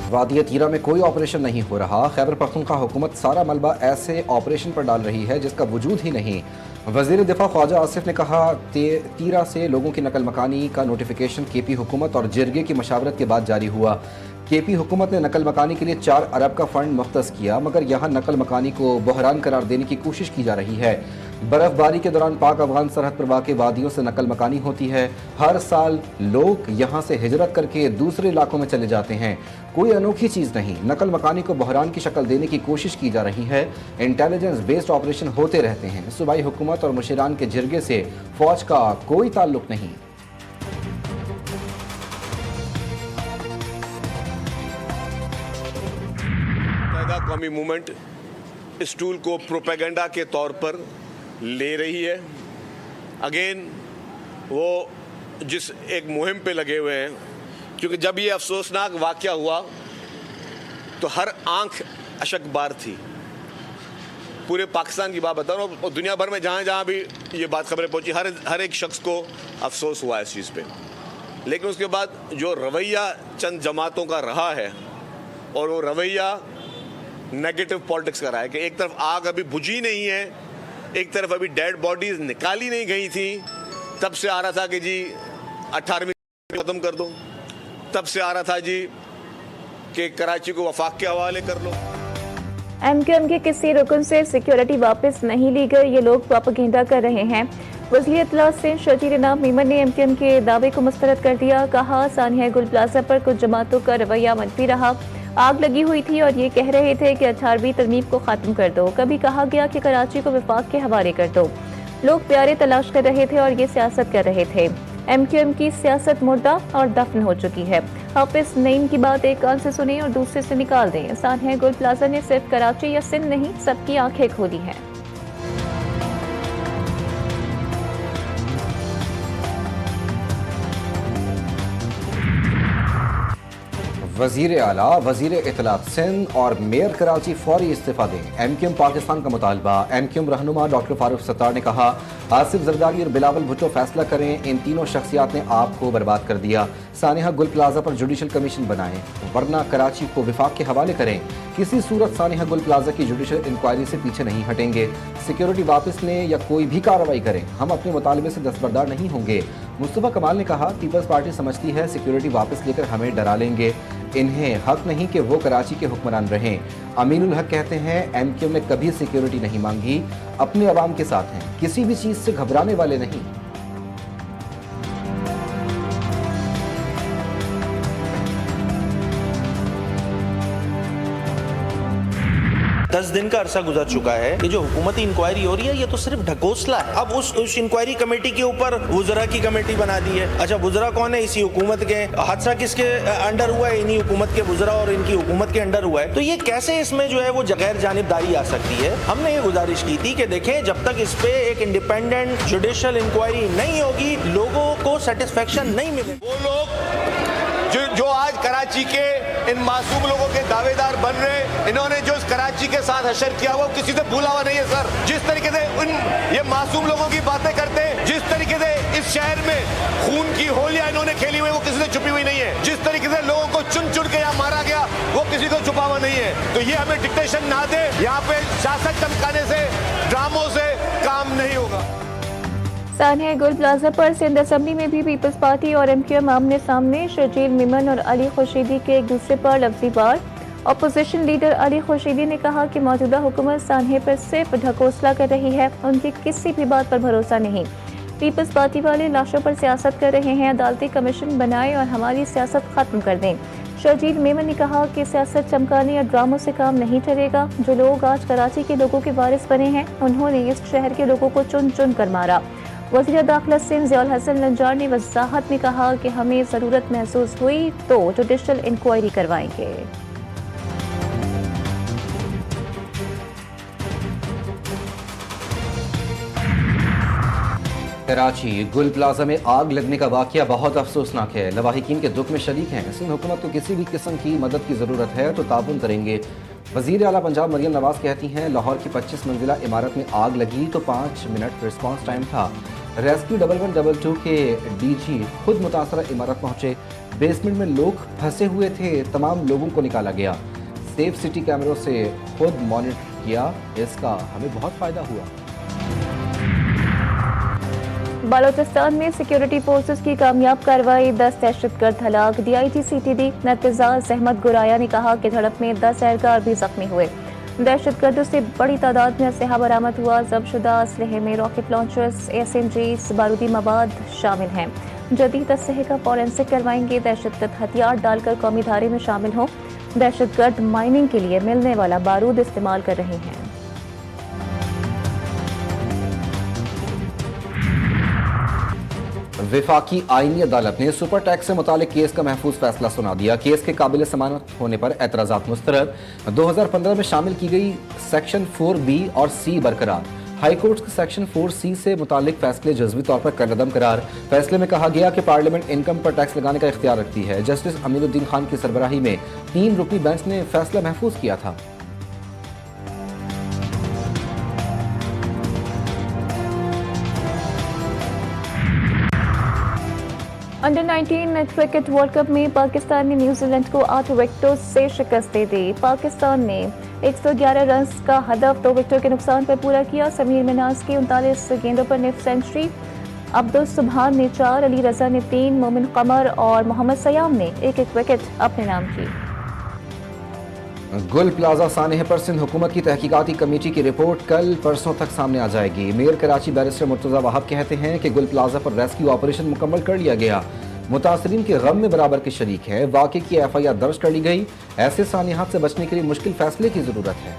वादिया तीरा में कोई ऑपरेशन नहीं हो रहा। खैबर पख्तूनख्वा हुकूमत सारा मलबा ऐसे ऑपरेशन पर डाल रही है जिसका वजूद ही नहीं। वज़ीर दिफा ख्वाजा आसिफ ने कहा तीरा से लोगों की नकल मकानी का नोटिफिकेशन केपी हुकूमत और जिरगे की मशावरत के बाद जारी हुआ। केपी हुकूमत ने नकल मकानी के लिए 4 अरब का फंड मुख्तस किया, मगर यहाँ नकल मकानी को बहरान करार देने की कोशिश की जा रही है। बर्फबारी के दौरान पाक अफगान सरहद पर वाक़ वादियों से नकल मकानी होती है। हर साल लोग यहाँ से हिजरत करके दूसरे इलाकों में चले जाते हैं। कोई अनोखी चीज़ नहीं, नकल मकानी को बहरान की शक्ल देने की कोशिश की जा रही है। इंटेलिजेंस बेस्ड ऑपरेशन होते रहते हैं। सूबाई हुकूमत और मुशीरान के जिरगे से फौज का कोई ताल्लुक नहीं। कौमी मूवमेंट इस टूल को प्रोपेगेंडा के तौर पर ले रही है। अगेन वो जिस एक मुहिम पे लगे हुए हैं, क्योंकि जब ये अफसोसनाक वाक़या हुआ तो हर आंख अशकबार थी। पूरे पाकिस्तान की बात बता रहा हूँ और दुनिया भर में जहाँ जहाँ भी ये बात खबरें पहुँची, हर एक शख्स को अफसोस हुआ इस चीज़ पे। लेकिन उसके बाद जो रवैया चंद जमातों का रहा है, और वो रवैया नेगेटिव पॉलिटिक्स का रहा है कि एक तरफ आग अभी बुझी नहीं है, एक तरफ अभी डेड बॉडीज निकाली नहीं गई थी। तब से आ रहा था कि जी 18वीं खत्म कर दो, तब से आ रहा था जी कि कराची को वफाक के हवाले कर लो। एमक्यूएम के किसी रुकन से सिक्योरिटी वापस नहीं ली गई, ये लोग प्रोपेगेंडा कर रहे हैं। वज़ीर इत्तला सिंध शजीर नाम मीमन ने एमक्यूएम के दावे को मुस्तरद कर दिया। कहा सानिया गुल प्लाजा पर कुछ जमातों का रवैया मनफी रहा। आग लगी हुई थी और ये कह रहे थे कि 18वीं तरमीम को ख़त्म कर दो। कभी कहा गया कि कराची को वफाक के हवाले कर दो। लोग प्यारे तलाश कर रहे थे और ये सियासत कर रहे थे। एमक्यूएम की सियासत मुर्दा और दफन हो चुकी है। हाफिज नईम की बात एक कान से सुने और दूसरे से निकाल दें। सानिया गुल प्लाजा ने सिर्फ कराची या सिंध नहीं, सबकी आंखें खोली हैं। वज़ीर आला, वज़ीर इत्तलात सिंध और मेयर कराची फौरी इस्तीफा दें। एमक्यूएम पाकिस्तान का मुतालबा। एमक्यूएम रहनुमा डॉक्टर फारूक सत्तार ने कहा आसिफ जरदारी और बिलावल भुट्टो फैसला करें। इन तीनों शख्सियात ने आपको बर्बाद कर दिया। सानिया गुल प्लाजा पर जुडिशल कमीशन बनाएं, वरना कराची को विफाक के हवाले करें। किसी सूरत सानिया गुल प्लाजा की जुडिशल इंक्वायरी से पीछे नहीं हटेंगे। सिक्योरिटी वापस लें या कोई भी कार्रवाई करें, हम अपने मुतालबे से दस्तबरदार नहीं होंगे। मुस्तफा कमाल ने कहा पीपल्स पार्टी समझती है सिक्योरिटी वापस लेकर हमें डरा लेंगे। इन्हें हक नहीं कि वो कराची के हुक्मरान रहें। अमीनुल हक कहते हैं एमक्यूएम ने कभी सिक्योरिटी नहीं मांगी, अपने अवाम के साथ हैं, किसी भी चीज से घबराने वाले नहीं। 10 दिन का अरसा गुजर चुका है। ये जो हुकूमती इंक्वायरी हो रही है ये तो सिर्फ ढकोसला है। अब उस इंक्वायरी कमेटी के ऊपर वुज़रा की कमेटी बना दी है। अच्छा, वुज़रा कौन है? इसी हुकूमत के। हादसा किसके अंडर हुआ है? इन्हीं हुकूमत के वुज़रा और इनकी हुकूमत के अंडर हुआ है। तो ये कैसे इसमें जो है वो गैर जानिबदारी आ सकती है? हमने ये गुजारिश की थी कि देखें जब तक इस पे एक इंडिपेंडेंट जुडिशल इंक्वायरी नहीं होगी लोगों को सेटिस्फेक्शन नहीं मिलेगा। वो लोग जो आज कराची के इन मासूम लोगों के दावेदार बन रहे, इन्होंने जो इस कराची के साथ हशर किया वो किसी से भूला हुआ नहीं है सर। जिस तरीके से ये मासूम लोगों की बातें करते हैं, जिस तरीके से इस शहर में खून की होलियां इन्होंने खेली हुई वो किसी से छुपी हुई नहीं है। जिस तरीके से लोगों को चुन चुन के यहाँ मारा गया वो किसी को छुपा हुआ नहीं है। तो ये हमें डिक्टेशन ना दे। यहाँ पे शासक चमकाने से, ड्रामों से काम नहीं होगा। सानिया गुल प्लाजा पर सिंध असम्बली में भी पीपल्स पार्टी और एमक्यूएम आमने सामने। शजील मिमन और अली खुर्शीदी के एक दूसरे पर लफ्जी वार। अपोजिशन लीडर अली खुर्शीदी ने कहा कि मौजूदा हुकूमत सानिया पर सिर्फ ढकोसला कर रही है, उनकी किसी भी बात पर भरोसा नहीं। पीपल्स पार्टी वाले लाशों पर सियासत कर रहे हैं, अदालती कमीशन बनाए और हमारी सियासत खत्म कर दें। शजील मेमन ने कहा कि सियासत चमकाने या ड्रामों से काम नहीं चलेगा। जो लोग आज कराची के लोगों के वारिस बने हैं उन्होंने इस शहर के लोगों को चुन चुन कर मारा। वज़ीर दाखिला सिंध ज़ियाउल हसन लंजार ने वज़ाहत में कहा कि हमें ज़रूरत महसूस हुई तो जुडिशल इंक्वायरी करवाएंगे। कराची गुल प्लाजा में आग लगने का वाकया बहुत अफसोसनाक है। लवाहिकीन के दुख में शरीक हैं। सिंध हुकूमत को किसी भी किस्म की मदद की ज़रूरत है तो ताउन करेंगे। वज़ीर आला पंजाब मरियम नवाज कहती हैं लाहौर की 25 मंजिला इमारत में आग लगी तो 5 मिनट रिस्पांस टाइम था। रेस्क्यू 1112 के डीजी खुद मुतासरा इमारत पहुंचे। बेसमेंट में लोग फंसे हुए थे, तमाम लोगों को निकाला गया। सेफ सिटी कैमरों से खुद मॉनिटर किया, इसका हमें बहुत फायदा हुआ। बालोचिस्तान में सिक्योरिटी फोर्सेस की कामयाब कार्रवाई, 10 दहशतगर्द हलाक। DIG CTD नतजाज अहमद गुराया ने कहा कि झड़प में 10 एहलकार भी जख्मी हुए। दहशतगर्दों से बड़ी तादाद में असलहा बरामद हुआ। जब्तशुदा असलहे में रॉकेट लॉन्चर्स, SMGs, बारूदी मवाद शामिल हैं। जदीद असलहे का फॉरेंसिक करवाएंगे। दहशतगर्द हथियार डालकर कौमी धारे में शामिल हों। दहशतगर्द माइनिंग के लिए मिलने वाला बारूद इस्तेमाल कर रहे हैं। विफाकी आईनी अदालत ने सुपर टैक्स से मुतालिक केस का महफूज फैसला सुना दिया। केस के काबिल समानत होने पर एतराजात मुस्तरद। 2015 में शामिल की गई सेक्शन 4B और C बरकरार। हाईकोर्ट के सेक्शन 4C से मुतालिक फैसले जज़वी तौर पर कलअदम करार। फैसले में कहा गया कि पार्लियामेंट इनकम पर टैक्स लगाने का इख्तियार रखती है। जस्टिस अमीनुद्दीन खान की सरबराही में 3 रुकनी बेंच ने फैसला महफूज किया था। अंडर 19 क्रिकेट वर्ल्ड कप में पाकिस्तान ने न्यूजीलैंड को 8 विकेटों से शिकस्त दे दी। पाकिस्तान ने 111 रन का हदफ 2 विकेटों के नुकसान पर पूरा किया। समीर मिनाज की 39 गेंदों पर निफ सेंचुरी, अब्दुल सुबहान ने 4, अली रजा ने 3, मोमिन कमर और मोहम्मद सयाम ने 1-1 विकेट अपने नाम की। गुल प्लाजा सानेह पर सिंध हुकूमत की तहकीकाती कमेटी की रिपोर्ट कल परसों तक सामने आ जाएगी। मेयर कराची बैरिस्टर मुर्तजा वहाब कहते हैं कि गुल प्लाजा पर रेस्क्यू ऑपरेशन मुकम्मल कर लिया गया। मुतासरीन के गम में बराबर की शरीक है। वाक़े की FIR दर्ज कर ली गई। ऐसे सानियात से बचने के लिए मुश्किल फैसले की जरूरत है।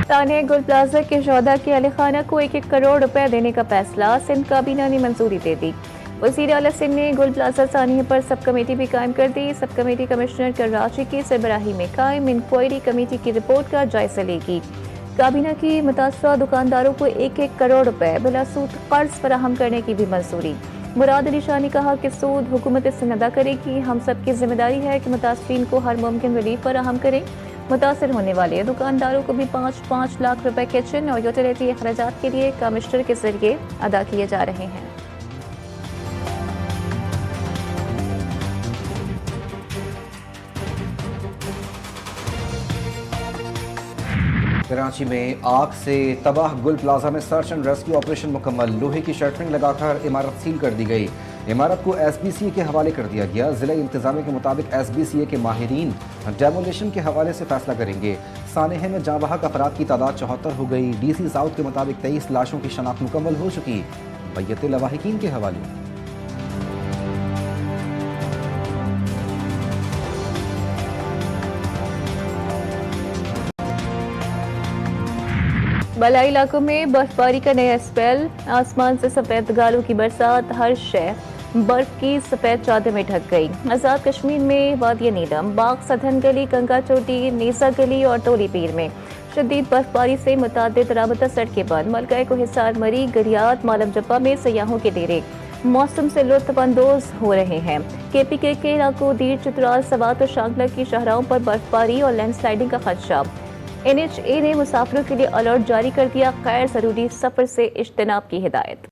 सानेह गुल प्लाजा के शोहदा के अहल खाना को 1-1 करोड़ रुपए देने का फैसला, सिंध काबीना ने मंजूरी दे दी। वज़ीर आला सिंध ने गुल प्लाजा सानिह पर सब कमेटी भी कायम कर दी। सब कमेटी कमिश्नर कराची की सरबराही में कायम इंक्वायरी कमेटी की रिपोर्ट का जायजा लेगी। काबीना की मुतासरा दुकानदारों को 1-1 करोड़ रुपए बिला सूद कर्ज फराहम करने की भी मंजूरी। मुराद अली शाह ने कहा कि सूद हुकूमत सिंध अदा करेगी। हम सब की जिम्मेदारी है कि मुतासरीन को हर मुमकिन रिलीफ फराहम करें। मुतासर होने वाले दुकानदारों को भी 5-5 लाख रुपए किचन और यूटिलिटी अखराजात के लिए कमिश्नर के जरिए अदा किए जा रहे हैं। कराची में आग से तबाह गुल प्लाजा में सर्च एंड रेस्क्यू ऑपरेशन मुकम्मल। लोहे की शटरिंग लगाकर इमारत सील कर दी गई। इमारत को SBCA के हवाले कर दिया गया। जिला इंतजामिया के मुताबिक SBCA के माहिरीन डेमोलिशन के हवाले से फैसला करेंगे। सानेह में जाँ बहक अफराद की तादाद 74 हो गई। DC साउथ के मुताबिक 23 लाशों की शनाख्त मुकम्मल हो चुकी। मैयत लवाहिकीन के हवाले। बलाई इलाकों में बर्फबारी का नया स्पेल, आसमान से सफेद गालों की बरसात, हर शय बर्फ की सफेद चादर में ढक गई। आजाद कश्मीर में वादिया नीलम, बाग सधन गली, गंगा चोटी, नेसा गली और टोली पीर में शदीद बर्फबारी से मुतादिद राबता सड़कें बंद। मलका को हिसार, मरी, गरियात, मालम जब्बा में सयाहों के डेरे मौसम से लुत्फ अंदोज हो रहे हैं। KPK के इलाकों दीर, चित्राल, सवात और शांगला की शाहराहों पर बर्फबारी और लैंडस्लाइडिंग का खदशा। NHA ने मुसाफिरों के लिए अलर्ट जारी कर दिया। गैर जरूरी सफर से इज्तनाब की हिदायत।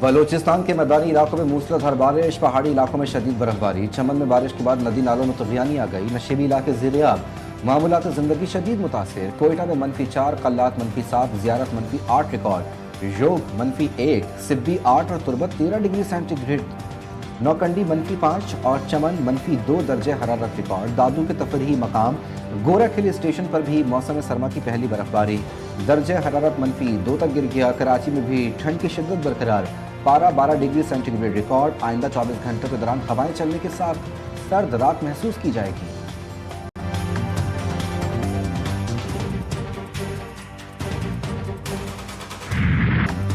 बलूचिस्तान के मैदानी इलाकों में मूसलाधार बारिश, पहाड़ी इलाकों में शदीद बर्फबारी। चमन में बारिश के बाद नदी नालों में तगयानी आ गई। नशेबी इलाके ज़ेर-ए-आब, मामूलात ज़िंदगी शदीद मुतासिर। कोयटा में -4, कल्लात -7, ज़ियारत -8 रिकॉर्ड। योग -1, सिब्बी 8 और तुरबत 13 डिग्री सेंटीग्रेड। नौकंडी -5 और चमन -2 दर्जे हरारत रिकॉर्ड। दादू के तफरीही मकाम गोरख हिल स्टेशन पर भी मौसम सरमा की पहली बर्फबारी। दर्जे हरारत -2 तक गिर गया। कराची में भी ठंड की शिद्दत बरकरार। पारा 12 डिग्री सेंटीग्रेड रिकॉर्ड। आइंदा 24 घंटों के दौरान हवाएं चलने के साथ सर्द रात महसूस की जाएगी।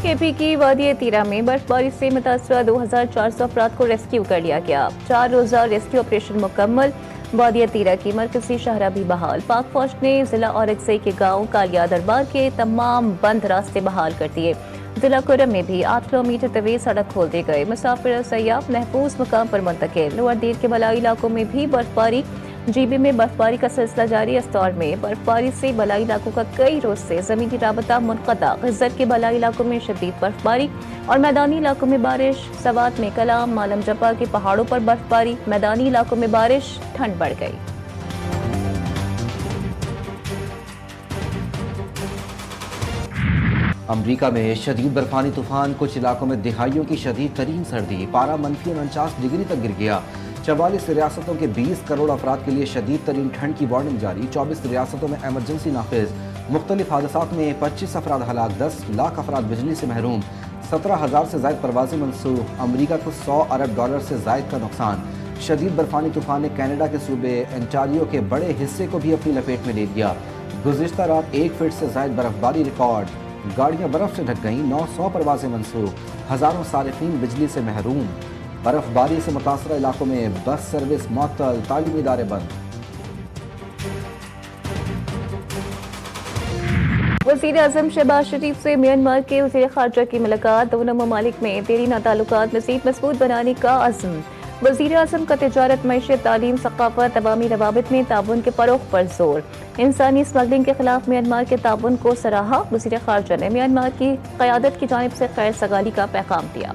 KP की वादिया तीरा में बर्फबारी से मुतासरा 2400 अफराद को रेस्क्यू कर लिया गया। 4 रोजा रेस्क्यू ऑपरेशन मुकम्मल। वादिया तीरा की मरकजी शहरा भी बहाल। पाक फौज ने जिला औरकजई के गांव कालिया दरबार के तमाम बंद रास्ते बहाल कर दिए। जिला कुरम में भी 8 किलोमीटर तवील सड़क खोल दी गई। मुसाफिर और सयाह महफूज मकाम पर मुंतकिल। लोअर दीर के मलाई इलाकों में भी बर्फबारी। जीबी में बर्फबारी का सिलसिला जारी। इस दौर में बर्फबारी से बलाई इलाकों का कई रोज से जमीनी राबता मुनक़ता। गिज़र के बलाई इलाकों में शदीद बर्फबारी और मैदानी इलाकों में बारिश। सवात में कलाम मालम जपा के पहाड़ों पर बर्फबारी, मैदानी इलाकों में बारिश, ठंड बढ़ गई। अमरीका में शदीद बर्फानी तूफान, कुछ इलाकों में दिहाइयों की शदीद तरीन सर्दी, पारा -49 डिग्री तक गिर गया। 44 रियासतों के 20 करोड़ अफराद के लिए शदीद तरीन ठंड की वार्निंग जारी। 24 रियासतों में एमरजेंसी नाफिज। मुख्तलिफ हादसात में 25 अफराद हलाक, 10 लाख अफराद बिजली से महरूम, 17,000 से जायद परवाजें मनसूख। अमरीका को $100 अरब से जायद का नुकसान। शदीद बर्फानी तूफान ने कनाडा के सूबे ओंटारियो के बड़े हिस्से को भी अपनी लपेट में ले लिया। गुज़िश्ता रात 1 फीट से जायद बर्फबारी रिकॉर्ड। गाड़ियां बर्फ से ढक गईं, 900 परवाजें मनसूख, हजारों सारिफीन बिजली से महरूम। बर्फबारी से मुतासरा इलाकों में बस सर्विस मुअत्तल, तालीमी इदारे बंद। वज़ीर आज़म शहबाज शरीफ से म्यांमार के वज़ीर ख़ारजा की मुलाकात। दोनों ममालिक में देरीना ताल्लुकात मज़ीद मजबूत बनाने का अज़्म। वज़ीर आज़म का तिजारत, मईशत, तालीम, सक़ाफ़त, अवामी रवाबित में ताउन के फ़रोग़ पर जोर। इंसानी स्मगलिंग के खिलाफ म्यांमार के ताउन को सराहा। वज़ीर ख़ारजा ने म्यांमार की क़यादत की जानिब से खैर सगाली का पैगाम दिया।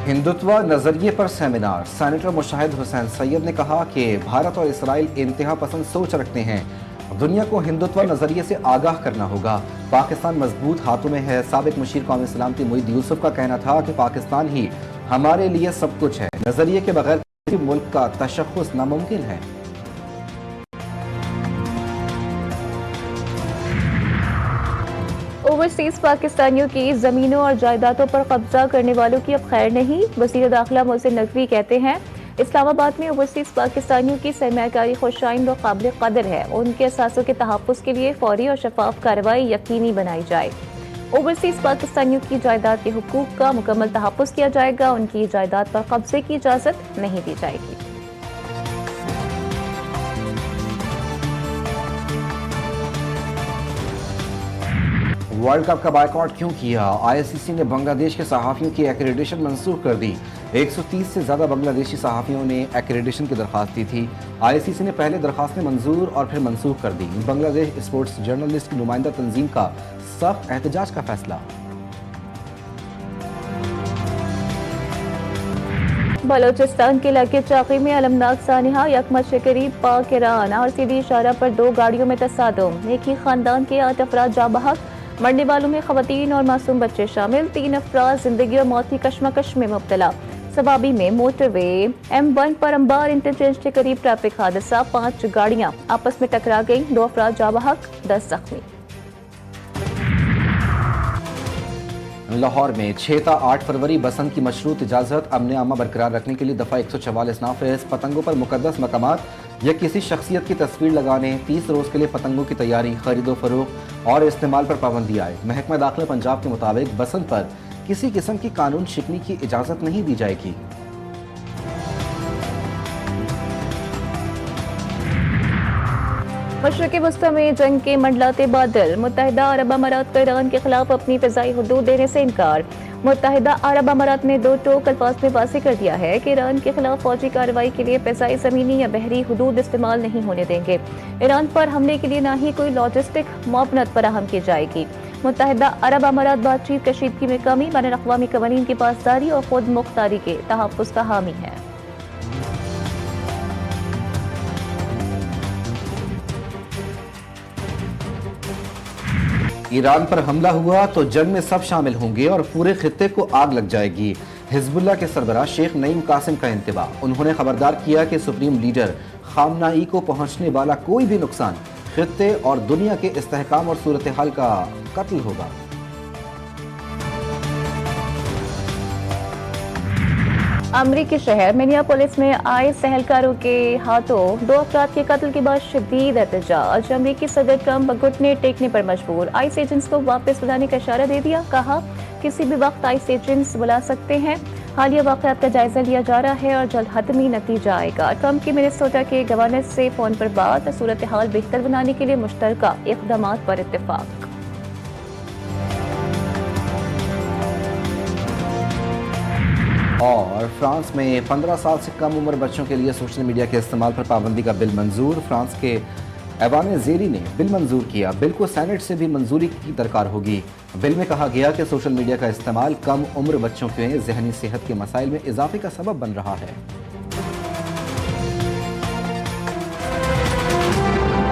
हिंदुत्व नजरिए पर सेमिनार। सेनेटर मुशाहिद हुसैन सैयद ने कहा कि भारत और इसराइल इंतहा पसंद सोच रखते हैं, दुनिया को हिंदुत्व नजरिए से आगाह करना होगा। पाकिस्तान मजबूत हाथों में है। साबिक मुशीर कौमी सलामती मुईद यूसुफ का कहना था कि पाकिस्तान ही हमारे लिए सब कुछ है, नजरिए के बगैर किसी मुल्क का तशख़्ख़ुस नामुमकिन है। ओवरसीज पाकिस्तानियों की जमीनों और जायदादों पर कब्जा करने वालों की अब खैर नहीं। वज़ीर दाखिला मोहसिन नकवी कहते हैं, इस्लामाबाद में ओवरसीज पाकिस्तानियों की सरमायाकारी खुशाइंद और काबिल कदर है। उनके असासों के तहफ़्फ़ुज़ के लिए फौरी और शफाफ कार्रवाई यकीनी बनाई जाए। ओवरसीज पाकिस्तानियों की जायदाद के हुकूक का मुकम्मल तहफ़्फ़ुज़ किया जाएगा। उनकी जायदाद पर कब्जे की इजाज़त नहीं दी जाएगी। वर्ल्ड कप का बायकॉट क्यों किया? आईसीसी ने बांग्लादेश के सहाफ़ियों की एक्रेडिटेशन मंसूख कर दी। 130 से ज़्यादा बांग्लादेशी सहाफ़ियों ने एक्रेडिटेशन की दरख्वास्त दी थी। आईसीसी ने पहले दरख्वास्तें मंजूर और फिर मंसूख कर दी। बांग्लादेश स्पोर्ट्स जर्नलिस्ट की नुमाइंदा तंजीम का सख्त एहतजाज का फैसला। बलोचिस्तान के इलाके चाकी में अलमनाक सानिहा, यकमत के करीब पाक ईरान और सीधी इशारा पर 2 गाड़ियों में तसादुम। एक ही खानदान के 8 अफराद जाँ बहक, मरने वालों में खवातीन और मासूम बच्चे शामिल। 3 अफराद जिंदगी और मौत की कश्मकश में मुब्तला। सवाबी में मोटरवे M1 पर अंबार इंटरचेंज के करीब ट्रैफिक हादसा, 5 गाड़ियां आपस में टकरा गईं, 2 अफराद जाँ बहक, 10 जख्मी। लाहौर में 6 ta 8 फरवरी बसंत की मशरूत इजाज़त। अमन आमा बरकरार रखने के लिए दफ़ा 144 नाफिज। पतंगों पर मुकद्दस मकामात या किसी शख्सियत की तस्वीर लगाने, 30 रोज़ के लिए पतंगों की तैयारी, खरीदो फरोख्त और इस्तेमाल पर पाबंदी आए। महकमा दाखिला पंजाब के मुताबिक बसंत पर किसी किस्म की कानून शिकनी की इजाज़त नहीं दी जाएगी। मशरक़ी वस्ता में जंग के मंडलाते बादल। मुत्तहिदा अरब अमारात का ईरान के खिलाफ अपनी फ़िज़ाई हुदूद देने से इनकार। मुत्तहिदा अरब अमारात ने 2 टोक अल्फाज में वाज़ेह कर दिया है कि ईरान के खिलाफ फौजी कार्रवाई के लिए फ़िज़ाई, ज़मीनी या बहरी हुदूद इस्तेमाल नहीं होने देंगे। ईरान पर हमले के लिए ना ही कोई लॉजिस्टिक मुआवनत फराहम की जाएगी। मुत्तहिदा अरब अमारात बातचीत, कशीदगी में कमी, बैनुल अक़वामी क़वानीन की पासदारी और खुद मुख्तारी के तहफ़्फ़ुज़ का हामी है। ईरान पर हमला हुआ तो जंग में सब शामिल होंगे और पूरे खित्ते को आग लग जाएगी। हिजबुल्लाह के सरबराह शेख नईम कासिम का इंतबाह। उन्होंने खबरदार किया कि सुप्रीम लीडर खामनाई को पहुंचने वाला कोई भी नुकसान खित्ते और दुनिया के इस्तेहकाम और सूरत हाल का कत्ल होगा। अमरीकी शहर मिनियापोलिस में आए सहलकारों के हाथों 2 अफराद के कत्ल के बाद शदीद एहतजाज। अमरीकी सदर ट्रंप घुटने टेकने पर मजबूर। आइस एजेंट्स को वापस बुलाने का इशारा दे दिया। कहा किसी भी वक्त आइस एजेंट्स बुला सकते हैं। हालिया वाक़यात का जायजा लिया जा रहा है और जल्द हतमी नतीजा आएगा। ट्रंप की मिनेसोटा के गवर्नर से फोन पर बात। सूरत हाल बेहतर बनाने के लिए मुश्तरका इक़दामात पर इत्तेफाक। और फ्रांस में 15 साल से कम उम्र बच्चों के लिए सोशल मीडिया के इस्तेमाल पर पाबंदी का बिल मंजूर। फ्रांस के ऐवान ज़ेरी ने बिल मंजूर किया। बिल को सेनेट से भी मंजूरी की दरकार होगी। बिल में कहा गया कि सोशल मीडिया का इस्तेमाल कम उम्र बच्चों के जहनी सेहत के मसाइल में इजाफे का सबब बन रहा है।